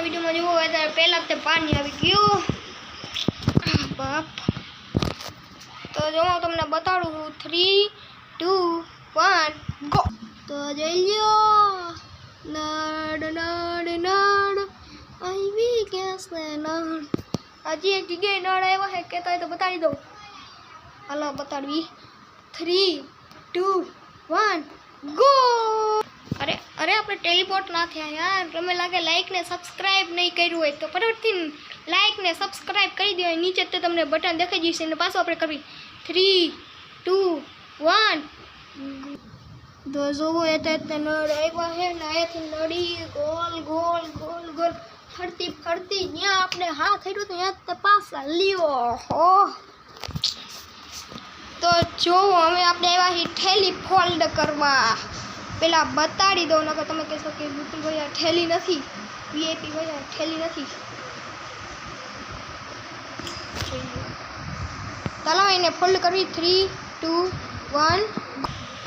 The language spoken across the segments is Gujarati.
વિડીયોમાં જોવો હોય ત્યારે પહેલાં તે પાણી આવી ગયું બાપ. તો જો હું તમને બતાડું 3 2 1 ગો. તો જઈ લ્યો નડ નડ નડ આવી ગેસ ને નડ. હજી એક જગ્યાએ નળ આવ્યો છે કહેતા હોય તો બતાડી દઉં. હાલો બતાડવી 3 2 1 ગો. અરે અરે આપણે ટેલિપોર્ટ ના થયા યાર. તમે લાગે લાઈક ને સબસ્ક્રાઇબ નહીં કર્યું હોય તો ફટાફટથી લાઈક ને સબસ્ક્રાઇબ કરી દો. નીચે તો તમને બટન દેખાઈ જશે અને પાછું આપણે કરવી 3 2 1 તો જોવો એ તો નળ આવ્યા છે ને અહીંયાથી નળી ગોલ ગોલ ગોલ ગોલ ફરતી ફરતી જ્યાં આપણે હાથ થયું તો ત્યાં તપાસા લ્યો હો. તો જો અમે આપણે આવ્યા છીએ ઠેલી ફોલ્ડ કરવા. પેલા બતાડી દો નકર તમે કહેશો કે બુટુ ભાઈ આ ઠેલી નથી, વીઆઈપી ભાઈ આ ઠેલી નથી. ચાલો એને ફોલ્ડ કરવી 3 2 1.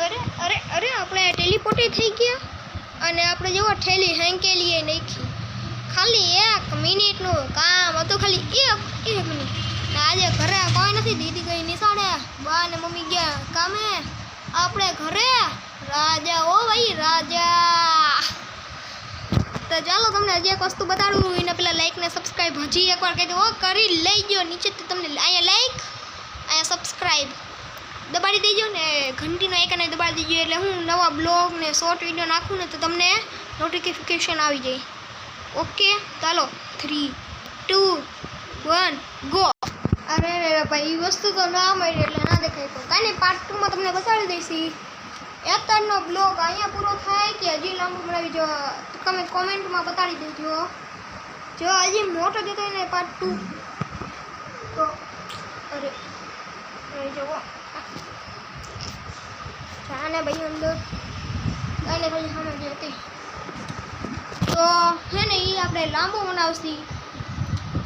અરે અરે અરે આપણે ટેલિપોર્ટે થઈ ગયા અને આપણે જેવો ઠેલી હેંકેલીએ નાખી. ખાલી 1 મિનિટનું કામ હતું, ખાલી 1 મિનિટ. આજે ઘરે કોઈ નથી, દીદી ગઈ નિશાળે, બા ને મમ્મી ગયા કામે, આપણે ઘરે રાજા. ઓ ભાઈ રાજા. તો ચાલો તમને હજી એક વસ્તુ બતાડું. એને પેલા લાઈક ને સબસ્ક્રાઈબ હજી એકવાર કહી દો કરી લેજો. નીચે તો તમને અહીંયા લાઈક અહીંયા સબસ્ક્રાઈબ દબાડી દેજો ને ઘંટીનો આઇકન દબાડી દેજો એટલે હું નવા બ્લોગ ને શોર્ટ વિડીયો નાખું ને તો તમને નોટિફિકેશન આવી જાય. ઓકે ચાલો 3 2 1 ગો. અરે રે ભાઈ એ વસ્તુ તો ના મળી એટલે ના દેખાય તો કાંઈ નહીં, પાર્ટ 2 માં તમને બતાવી દઈશી. અત્યારનો બ્લોગ અહીંયા પૂરો થાય કે હજી લાંબુ બનાવી જો તમે કોમેન્ટમાં બતાડી દેજો. જો હજી મોટો દેતો હોય ને પાર્ટ 2 તો અરે જવો જાને ભાઈ અંદર કાંઈ ને ખાલી સામે જે હતી તો હે ને એ આપણે લાંબો બનાવશી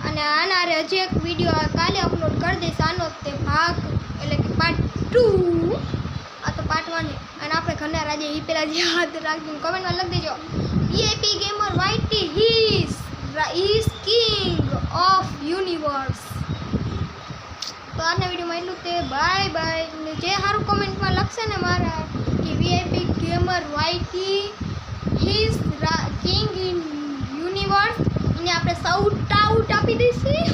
અને આના હજી એક વિડીયો કાલે અપલોડ કરી દઈશ. આનો તે ભાગ એટલે કે પાર્ટ 2. આ તો પાર્ટ 1 અને આપણે ઘરના રાજે એ પહેલાં યાદ રાખજો, કમેન્ટમાં લખી દેજો VIP gamer YT is king of universe. તો આજના વિડીયોમાં એટલું તે બાય બાય. જે સારું કોમેન્ટમાં લખશે ને મારા કે VIP gamer YT is king in universe અને આપણે સાઉટ આઉટ આપી દઈશું.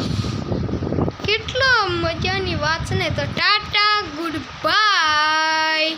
કેટલો મજાની વાત છે ને. તો ટાટા ગુડ બાય.